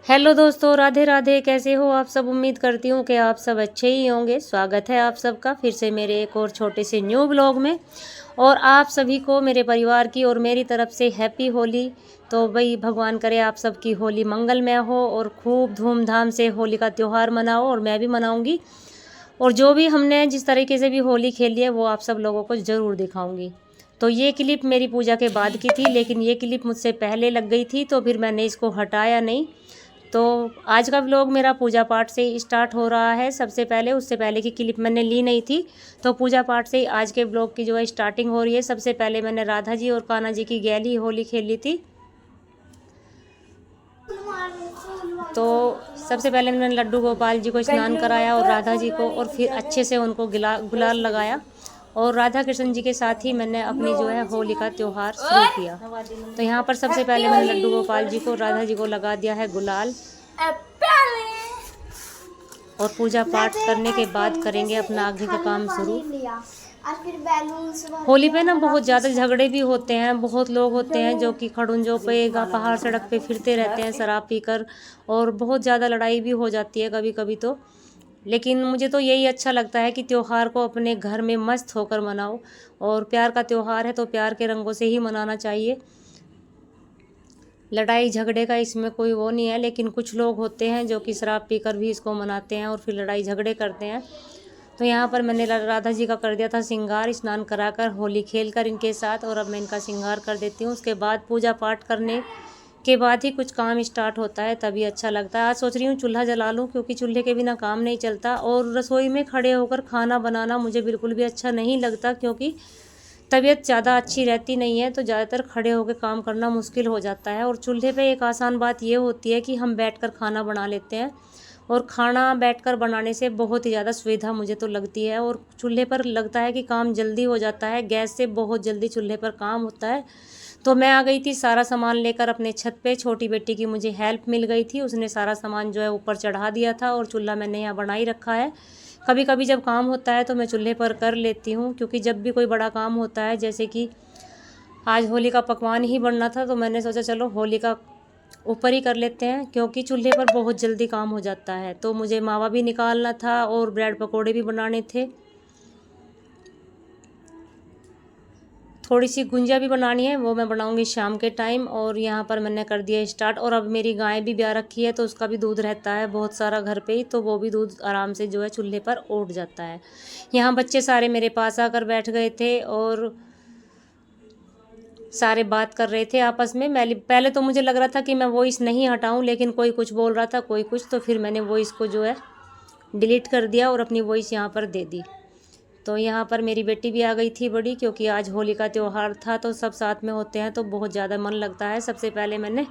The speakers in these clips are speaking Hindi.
हेलो दोस्तों, राधे राधे। कैसे हो आप सब? उम्मीद करती हूँ कि आप सब अच्छे ही होंगे। स्वागत है आप सबका फिर से मेरे एक और छोटे से न्यू ब्लॉग में। और आप सभी को मेरे परिवार की और मेरी तरफ से हैप्पी होली। तो भाई भगवान करे आप सबकी होली मंगलमय हो और खूब धूमधाम से होली का त्यौहार मनाओ, और मैं भी मनाऊंगी। और जो भी हमने जिस तरीके से भी होली खेली है वो आप सब लोगों को ज़रूर दिखाऊंगी। तो ये क्लिप मेरी पूजा के बाद की थी, लेकिन ये क्लिप मुझसे पहले लग गई थी तो फिर मैंने इसको हटाया नहीं। तो आज का व्लॉग मेरा पूजा पाठ से स्टार्ट हो रहा है। सबसे पहले उससे पहले की क्लिप मैंने ली नहीं थी, तो पूजा पाठ से आज के व्लॉग की जो है स्टार्टिंग हो रही है। सबसे पहले मैंने राधा जी और कान्हा जी की गैली होली खेली थी। तो सबसे पहले मैंने लड्डू गोपाल जी को स्नान कराया और राधा जी को, और फिर अच्छे से उनको गुलाल लगाया। और राधा कृष्ण जी के साथ ही मैंने अपनी जो है होली का त्यौहार शुरू किया। तो यहाँ पर सबसे पहले मैंने लड्डू गोपाल जी को, राधा जी को लगा दिया है गुलाल। और पूजा पाठ करने के बाद करेंगे अपना आगे का काम शुरू। होली पे ना बहुत ज़्यादा झगड़े भी होते हैं। बहुत लोग होते हैं जो कि खड़ुंजों पे पहाड़ सड़क पे फिरते रहते हैं शराब पीकर, और बहुत ज़्यादा लड़ाई भी हो जाती है कभी कभी तो। लेकिन मुझे तो यही अच्छा लगता है कि त्योहार को अपने घर में मस्त होकर मनाओ। और प्यार का त्योहार है तो प्यार के रंगों से ही मनाना चाहिए। लड़ाई झगड़े का इसमें कोई वो नहीं है, लेकिन कुछ लोग होते हैं जो कि शराब पीकर भी इसको मनाते हैं और फिर लड़ाई झगड़े करते हैं। तो यहाँ पर मैंने राधा जी का कर दिया था श्रृंगार, स्नान कराकर होली खेलकर इनके साथ, और अब मैं इनका श्रृंगार कर देती हूँ। उसके बाद पूजा पाठ करने के बाद ही कुछ काम स्टार्ट होता है, तभी अच्छा लगता है। आज सोच रही हूँ चूल्हा जला लूँ, क्योंकि चूल्हे के बिना काम नहीं चलता। और रसोई में खड़े होकर खाना बनाना मुझे बिल्कुल भी अच्छा नहीं लगता, क्योंकि तबीयत ज़्यादा अच्छी रहती नहीं है, तो ज़्यादातर खड़े होकर काम करना मुश्किल हो जाता है। और चूल्हे पे एक आसान बात ये होती है कि हम बैठकर खाना बना लेते हैं, और खाना बैठकर बनाने से बहुत ही ज़्यादा सुविधा मुझे तो लगती है। और चूल्हे पर लगता है कि काम जल्दी हो जाता है, गैस से बहुत जल्दी चूल्हे पर काम होता है। तो मैं आ गई थी सारा सामान लेकर अपने छत पे। छोटी बेटी की मुझे हेल्प मिल गई थी, उसने सारा सामान जो है ऊपर चढ़ा दिया था, और चूल्हा मैंने यहाँ बना ही रखा है। कभी कभी जब काम होता है तो मैं चूल्हे पर कर लेती हूँ, क्योंकि जब भी कोई बड़ा काम होता है, जैसे कि आज होली का पकवान ही बनना था, तो मैंने सोचा चलो होली का ऊपर ही कर लेते हैं, क्योंकि चूल्हे पर बहुत जल्दी काम हो जाता है। तो मुझे मावा भी निकालना था और ब्रेड पकोड़े भी बनाने थे। थोड़ी सी गुंजिया भी बनानी है, वो मैं बनाऊंगी शाम के टाइम। और यहाँ पर मैंने कर दिया स्टार्ट। और अब मेरी गाय भी ब्याह रखी है, तो उसका भी दूध रहता है बहुत सारा घर पे ही, तो वो भी दूध आराम से जो है चूल्हे पर उठ जाता है। यहाँ बच्चे सारे मेरे पास आकर बैठ गए थे और सारे बात कर रहे थे आपस में। मैं पहले तो मुझे लग रहा था कि मैं वॉइस नहीं हटाऊं, लेकिन कोई कुछ बोल रहा था, कोई कुछ, तो फिर मैंने वॉइस को जो है डिलीट कर दिया और अपनी वॉइस यहाँ पर दे दी। तो यहाँ पर मेरी बेटी भी आ गई थी बड़ी, क्योंकि आज होली का त्यौहार था, तो सब साथ में होते हैं तो बहुत ज़्यादा मन लगता है। सबसे पहले मैंने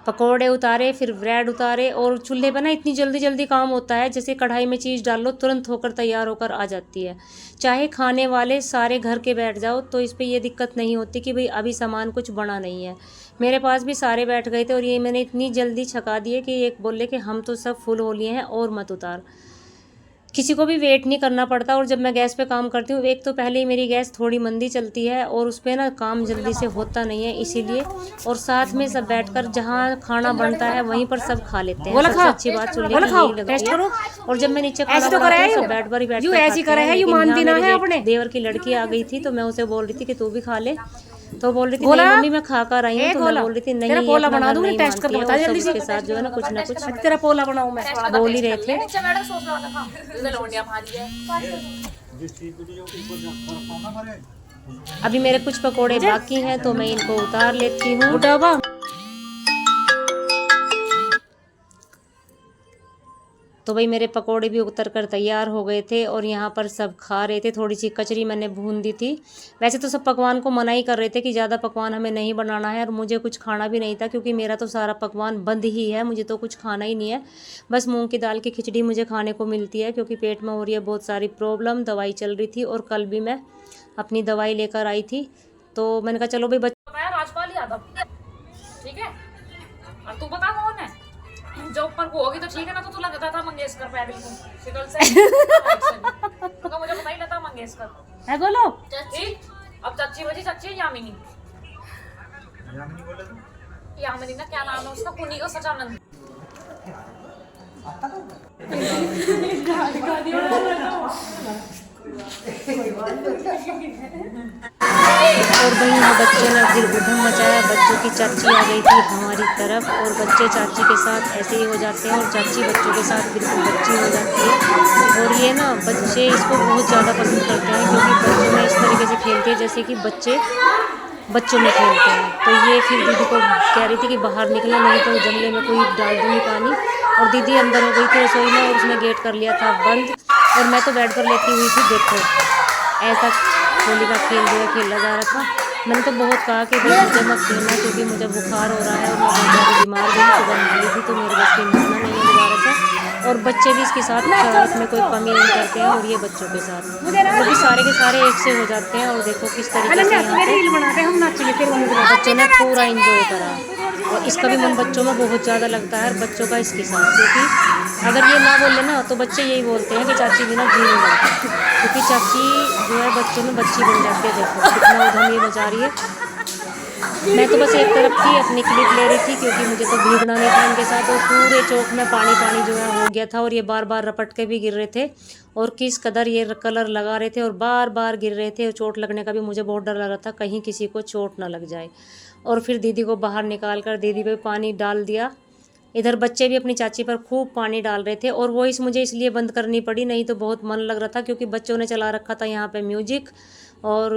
पकोड़े उतारे, फिर ब्रेड उतारे। और चूल्हे पर ना इतनी जल्दी जल्दी काम होता है, जैसे कढ़ाई में चीज़ डाल लो तुरंत होकर तैयार होकर आ जाती है। चाहे खाने वाले सारे घर के बैठ जाओ तो इस पे ये दिक्कत नहीं होती कि भाई अभी सामान कुछ बना नहीं है। मेरे पास भी सारे बैठ गए थे, और ये मैंने इतनी जल्दी छका दिए कि एक बोले कि हम तो सब फुल हो लिए हैं और मत उतार। किसी को भी वेट नहीं करना पड़ता। और जब मैं गैस पे काम करती हूँ, एक तो पहले ही मेरी गैस थोड़ी मंदी चलती है, और उस पर ना काम जल्दी से होता नहीं है, इसीलिए। और साथ में सब बैठकर जहाँ खाना बनता है वहीं पर सब खा लेते हैं। सबसे अच्छी बात चूल्हे की यही लगती है। और जब मैं नीचे खाना बनाती हूँ सब बैठ पर ही बैठ कर देवर की लड़की आ गई थी, तो मैं उसे बोल रही थी कि तू भी खा ले। तो बोल रही थी नहीं मम्मी मैं खा कर आई हूँ, तो मैं बोल रही थी नहीं तेरा पोला बना दूंगी, टेस्ट कर बता जल्दी से। इसके साथ जो है ना कुछ तेरा पोला बनाऊं मैं, बोल ही रहे थे। अभी मेरे कुछ पकोड़े बाकी हैं, तो मैं इनको उतार लेती हूँ। तो भाई मेरे पकोड़े भी उतर कर तैयार हो गए थे, और यहाँ पर सब खा रहे थे। थोड़ी सी कचरी मैंने भून दी थी। वैसे तो सब पकवान को मना ही कर रहे थे कि ज़्यादा पकवान हमें नहीं बनाना है, और मुझे कुछ खाना भी नहीं था, क्योंकि मेरा तो सारा पकवान बंद ही है, मुझे तो कुछ खाना ही नहीं है। बस मूँग की दाल की खिचड़ी मुझे खाने को मिलती है, क्योंकि पेट में हो रही है बहुत सारी प्रॉब्लम, दवाई चल रही थी। और कल भी मैं अपनी दवाई लेकर आई थी, तो मैंने कहा चलो भाई राजपाल यादव ठीक है। और तू बता कौन है जो ऊपर को होगी तो ठीक है ना। तो तू लगता था मंगेशकर पैदल को शिकल से तो मुझे पता ही नहीं था मंगेशकर है। बोलो चाची, अब चाची बजी, चाची यामिनी यामिनी ना, क्या नाम है उसका, पुनी का सचानंद। और वहीं यहाँ बच्चों ने फिर उधम मचाया। बच्चों की चाची आ गई थी हमारी तरफ और बच्चे चाची के साथ ऐसे ही हो जाते हैं और चाची बच्चों के साथ बिल्कुल बच्ची हो जाती है। और ये ना बच्चे इसको बहुत ज़्यादा पसंद करते हैं क्योंकि बच्चों में इस तरीके से खेलते हैं जैसे कि बच्चे बच्चों में खेलते हैं। तो ये फिर दीदी को कह रही थी कि बाहर निकले नहीं तो जंगले में कोई डाल दूँगी पानी। और दीदी अंदर हो गई थी रसोई में और उसने गेट कर लिया था बंद और मैं तो बेड पर लेटी हुई थी। देखो ऐसा होली का खेल जो है खेला जा रहा था। मैंने तो बहुत कहा कि भाई मुझे मत खेलना क्योंकि मुझे बुखार हो रहा है और मैं बहुत ज़्यादा बीमार भी सुबह नहाई थी तो मेरे बस की मानना नहीं है दोबारा से। और बच्चे भी इसके साथ शरारत में कोई कमी नहीं करते हैं और ये बच्चों के साथ वो भी सारे के सारे एक से हो जाते हैं। और देखो किस तरीके से बच्चों ने पूरा इंजॉय करा और इसका भी मन बच्चों में बहुत ज़्यादा लगता है बच्चों का इसके साथ। क्योंकि अगर ये ना बोले ना तो बच्चे यही बोलते हैं कि चाची बिना जी नहीं लगता क्योंकि चाची जो है बच्चों में बच्ची बन जाती है। देखो कितना उधम ये मचा रही है। मैं तो बस एक तरफ थी अपनी क्लिप ले रही थी क्योंकि मुझे तो भीगना नहीं था इनके साथ। और पूरे चौक में पानी पानी जो है हो गया था और ये बार बार रपट के भी गिर रहे थे और किस कदर ये कलर लगा रहे थे और बार बार गिर रहे थे। और चोट लगने का भी मुझे बहुत डर लग रहा था कहीं किसी को चोट ना लग जाए। और फिर दीदी को बाहर निकाल कर दीदी पे पानी डाल दिया। इधर बच्चे भी अपनी चाची पर खूब पानी डाल रहे थे और वॉइस मुझे इसलिए बंद करनी पड़ी नहीं तो बहुत मन लग रहा था क्योंकि बच्चों ने चला रखा था यहाँ पे म्यूजिक। और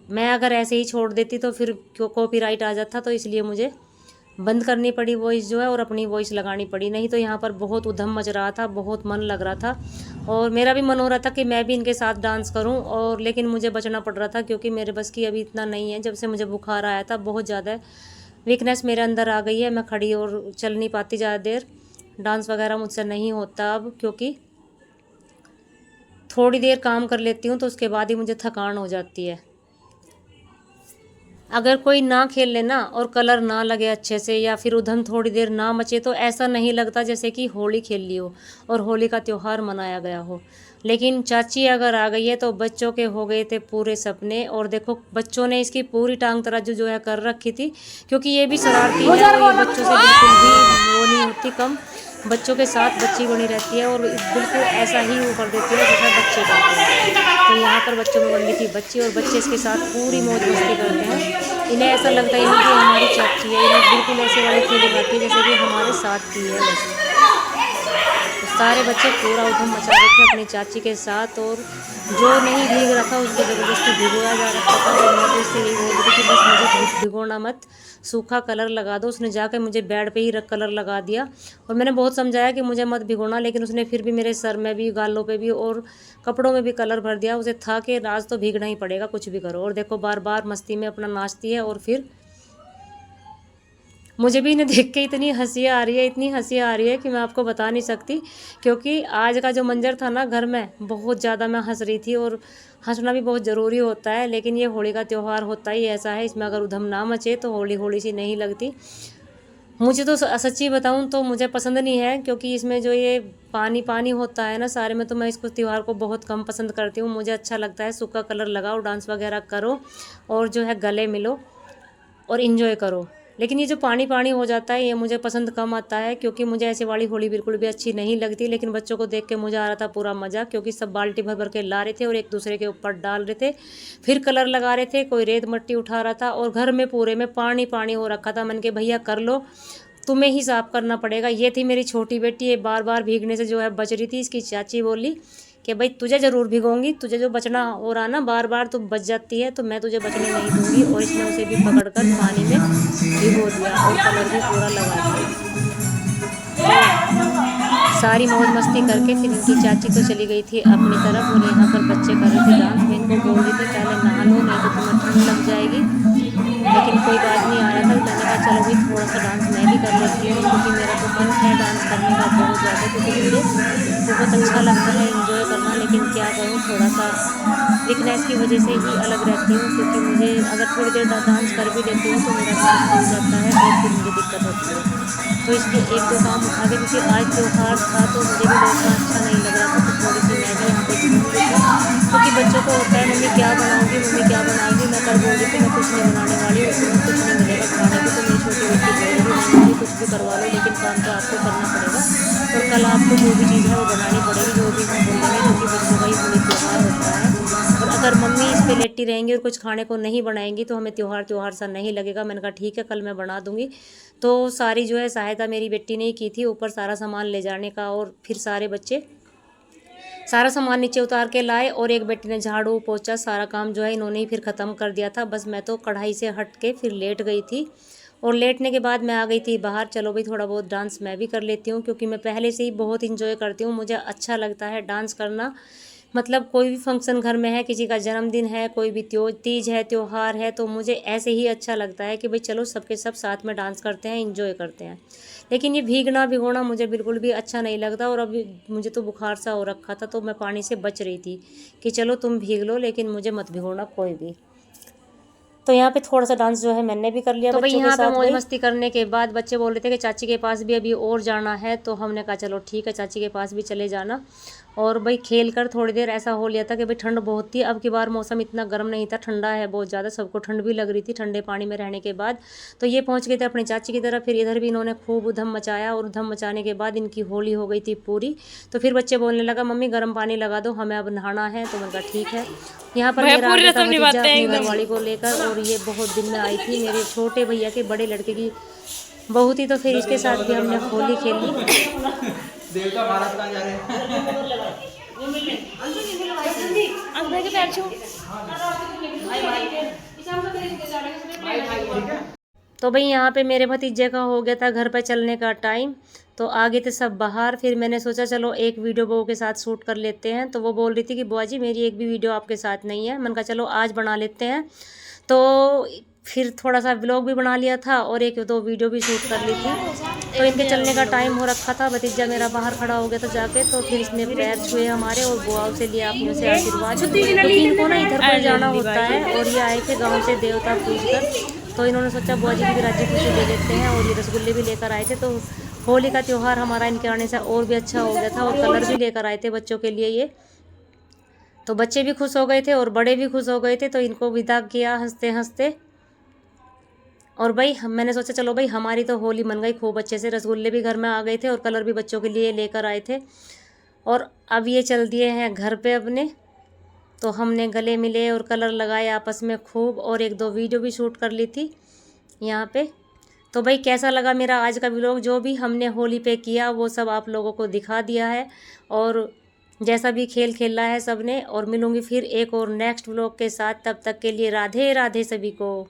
मैं अगर ऐसे ही छोड़ देती तो फिर कॉपीराइट आ जाता तो इसलिए मुझे बंद करनी पड़ी वॉइस जो है और अपनी वॉइस लगानी पड़ी। नहीं तो यहाँ पर बहुत उधम मच रहा था, बहुत मन लग रहा था और मेरा भी मन हो रहा था कि मैं भी इनके साथ डांस करूं। और लेकिन मुझे बचना पड़ रहा था क्योंकि मेरे बस की अभी इतना नहीं है। जब से मुझे बुखार आया था बहुत ज़्यादा वीकनेस मेरे अंदर आ गई है। मैं खड़ी और चल नहीं पाती ज़्यादा देर। डांस वगैरह मुझसे नहीं होता अब क्योंकि थोड़ी देर काम कर लेती हूँ तो उसके बाद ही मुझे थकान हो जाती है। अगर कोई ना खेल लेना और कलर ना लगे अच्छे से या फिर उधम थोड़ी देर ना मचे तो ऐसा नहीं लगता जैसे कि होली खेल ली हो और होली का त्यौहार मनाया गया हो। लेकिन चाची अगर आ गई है तो बच्चों के हो गए थे पूरे सपने। और देखो बच्चों ने इसकी पूरी टांग तराजू जो है कर रखी थी क्योंकि ये भी शरारती है और ये बच्चों से बिल्कुल भी वो नहीं होती कम। बच्चों के साथ बच्ची बनी रहती है और बिल्कुल ऐसा ही वो कर देती है जैसा बच्चे करते हैं। तो यहाँ पर बच्चों में बन गई थी बच्ची और बच्चे इसके साथ पूरी मौज मस्ती करते हैं। इन्हें ऐसा लगता ही नहीं कि हमारी चाची है। इन्हें बिल्कुल ऐसे वाली फीलिंग आती है जैसे कि हमारे साथ की है बस। तो सारे बच्चे पूरा उधम मचा रहे थे अपनी चाची के साथ और जो नहीं भीग रहा था उसको ज़बरदस्ती भिगोया जा रहा था। और मैं तो इससे यही बोल रही थी कि बस मुझे भिगोना मत, सूखा कलर लगा दो। उसने जाकर मुझे बेड पे ही रख कलर लगा दिया और मैंने बहुत समझाया कि मुझे मत भिगोना लेकिन उसने फिर भी मेरे सर में भी गालों पे भी और कपड़ों में भी कलर भर दिया। उसे था कि आज तो भीगना ही पड़ेगा कुछ भी करो। और देखो बार बार मस्ती में अपना नाचती है। और फिर मुझे भी इन्हें देख के इतनी हंसी आ रही है, इतनी हंसी आ रही है कि मैं आपको बता नहीं सकती क्योंकि आज का जो मंजर था ना घर में बहुत ज़्यादा मैं हंस रही थी। और हंसना भी बहुत ज़रूरी होता है लेकिन ये होली का त्यौहार होता ही ऐसा है। इसमें अगर उधम ना मचे तो होली होली सी नहीं लगती। मुझे तो सच्ची बताऊं तो मुझे पसंद नहीं है क्योंकि इसमें जो ये पानी पानी होता है ना सारे में तो मैं इसको त्यौहार को बहुत कम पसंद करती हूँ। मुझे अच्छा लगता है सूखा कलर लगाओ, डांस वगैरह करो और जो है गले मिलो और इन्जॉय करो। लेकिन ये जो पानी पानी हो जाता है ये मुझे पसंद कम आता है क्योंकि मुझे ऐसे वाली होली बिल्कुल भी अच्छी नहीं लगती। लेकिन बच्चों को देख के मुझे आ रहा था पूरा मज़ा क्योंकि सब बाल्टी भर भर के ला रहे थे और एक दूसरे के ऊपर डाल रहे थे, फिर कलर लगा रहे थे, कोई रेत मट्टी उठा रहा था और घर में पूरे में पानी पानी हो रखा था। मैंने कहा भैया कर लो, तुम्हें ही साफ़ करना पड़ेगा। ये थी मेरी छोटी बेटी, ये बार बार भीगने से जो है बच रही थी। इसकी चाची बोली कि भाई तुझे ज़रूर भिगोंगी, तुझे जो बचना हो रहा ना बार बार तू बच जाती है तो मैं तुझे बचने नहीं दूंगी। और इसने उसे भी पकड़कर पानी में भिगो दिया और कलर भी पूरा लगा दिया। सारी मौज मस्ती करके फिर इनकी चाची तो चली गई थी अपनी तरफ और यहाँ पर बच्चे कर रहे थे डांस। मैं इनको बोल रही थी पहले नहा लो नहीं तो तुम्हें ठंड लग जाएगी लेकिन कोई बात नहीं आ रहा था। मैंने कहा चलो भाई थोड़ा सा डांस मैं भी कर लेती हूँ क्योंकि मेरा तो मन है डांस करने का बहुत ज़्यादा क्योंकि मुझे बहुत अच्छा लगता है इंजॉय करना। लेकिन क्या करूँ थोड़ा सा वीकनेस की वजह से ही अलग रहती हूँ क्योंकि मुझे अगर थोड़ी देर डांस कर भी लेती हूँ तो मेरा डांस हो जाता है और फिर मुझे दिक्कत होती है। तो इसलिए एक दो काम उठा के क्योंकि आज त्यौहार था तो मुझे भी बहुत अच्छा नहीं लग रहा था तो थोड़ी सी मैं भी यहाँ पे घूम रही थी क्योंकि बच्चों को होता है मम्मी क्या बनाऊँगी, मम्मी क्या बनाऊँगी। मैं कल बोल रही थी मैं कुछ नहीं बनाने वाली, उसमें कुछ नहीं मिलेगा खाने को तो छोटी बच्ची बोल रही है मम्मी कुछ भी करवा लो लेकिन काम तो आपको करना पड़ेगा और कल आपको जो भी चीज़ है वो बनानी पड़ेगी, जो भी हम बोलेंगे, क्योंकि बच्चों का ही होली त्यौहार होता है। और अगर मम्मी इस पे लेटी रहेंगी और कुछ खाने को नहीं बनाएंगी तो हमें त्यौहार सा नहीं लगेगा। मैंने कहा ठीक है, कल मैं बना दूंगी। तो सारी जो है सहायता मेरी बेटी ने ही की थी, ऊपर सारा सामान ले जाने का, और फिर सारे बच्चे सारा सामान नीचे उतार के लाए, और एक बेटी ने झाड़ू पोछा सारा काम जो है इन्होंने ही फिर ख़त्म कर दिया था। बस मैं तो कढ़ाई से हट के फिर लेट गई थी, और लेटने के बाद मैं आ गई थी बाहर। चलो भाई थोड़ा बहुत डांस मैं भी कर लेती हूँ, क्योंकि मैं पहले से ही बहुत इंजॉय करती हूँ, मुझे अच्छा लगता है डांस करना। मतलब कोई भी फंक्शन घर में है, किसी का जन्मदिन है, कोई भी तीज है, त्यौहार है, तो मुझे ऐसे ही अच्छा लगता है कि भाई चलो सबके सब साथ में डांस करते हैं, इंजॉय करते हैं। लेकिन ये भीगना भिगोना मुझे बिल्कुल भी अच्छा नहीं लगता, और अभी मुझे तो बुखार सा हो रखा था, तो मैं पानी से बच रही थी कि चलो तुम भीग लो लेकिन मुझे मत भिगोना कोई भी। तो यहाँ पे थोड़ा सा डांस जो है मैंने भी कर लिया। तो भाई यहाँ पे मौज मस्ती करने के बाद बच्चे बोल रहे थे कि चाची के पास भी अभी और जाना है, तो हमने कहा चलो ठीक है, चाची के पास भी चले जाना। और भाई खेल कर थोड़ी देर ऐसा हो लिया था कि भाई ठंड बहुत थी। अब की बार मौसम इतना गर्म नहीं था, ठंडा है बहुत ज़्यादा, सबको ठंड भी लग रही थी ठंडे पानी में रहने के बाद। तो ये पहुँच गए थे अपनी चाची की तरफ। फिर इधर भी इन्होंने खूब उधम मचाया, और उधम मचाने के बाद इनकी होली हो गई थी पूरी। तो फिर बच्चे बोलने लगा मम्मी गर्म पानी लगा दो, हमें अब नहाना है। तो मैंने कहा ठीक है। यहाँ पर मेरा भतीजा अपनी घरवाली को लेकर, और ये बहुत दिन में आई थी, मेरे छोटे भैया के बड़े लड़के की बहू थी। तो फिर इसके साथ भी हमने होली खेली। देवता भारत कहाँ जा रहे हैं? तो भाई यहाँ पे मेरे भतीजे का हो गया था घर पे चलने का टाइम, तो आगे थे सब बाहर। फिर मैंने सोचा चलो एक वीडियो बहू के साथ शूट कर लेते हैं। तो वो बोल रही थी कि बुआ जी मेरी एक भी वीडियो आपके साथ नहीं है। मैंने कहा चलो आज बना लेते हैं। तो फिर थोड़ा सा व्लॉग भी बना लिया था, और एक दो वीडियो भी शूट कर ली थी। तो इनके चलने का टाइम हो रखा था, भतीजा मेरा बाहर खड़ा हो गया था जाके। तो फिर इसने पैर छुए हमारे, और बुआओं से लिया अपने से आशीर्वाद। क्योंकि इनको ना इधर पर जाना होता है, और ये आए थे गाँव से देवता पूज कर। तो इन्होंने सोचा बुआ जी की भी राज्य खुशी दे देते हैं, और ये रसगुल्ले भी लेकर आए थे। तो होली का त्यौहार हमारा इनके आने से और भी अच्छा हो गया था, और कलर भी लेकर आए थे बच्चों के लिए ये। तो बच्चे भी खुश हो गए थे और बड़े भी खुश हो गए थे। तो इनको विदा किया हंसते हंसते। और भाई मैंने सोचा चलो भाई हमारी तो होली मन गई खूब अच्छे से। रसगुल्ले भी घर में आ गए थे, और कलर भी बच्चों के लिए लेकर आए थे। और अब ये चल दिए हैं घर पे अपने। तो हमने गले मिले और कलर लगाए आपस में खूब, और एक दो वीडियो भी शूट कर ली थी यहाँ पे। तो भाई कैसा लगा मेरा आज का व्लॉग? जो भी हमने होली पे किया वो सब आप लोगों को दिखा दिया है, और जैसा भी खेल खेला है सब ने। और मिलूँगी फिर एक और नेक्स्ट व्लॉग के साथ, तब तक के लिए राधे राधे सभी को।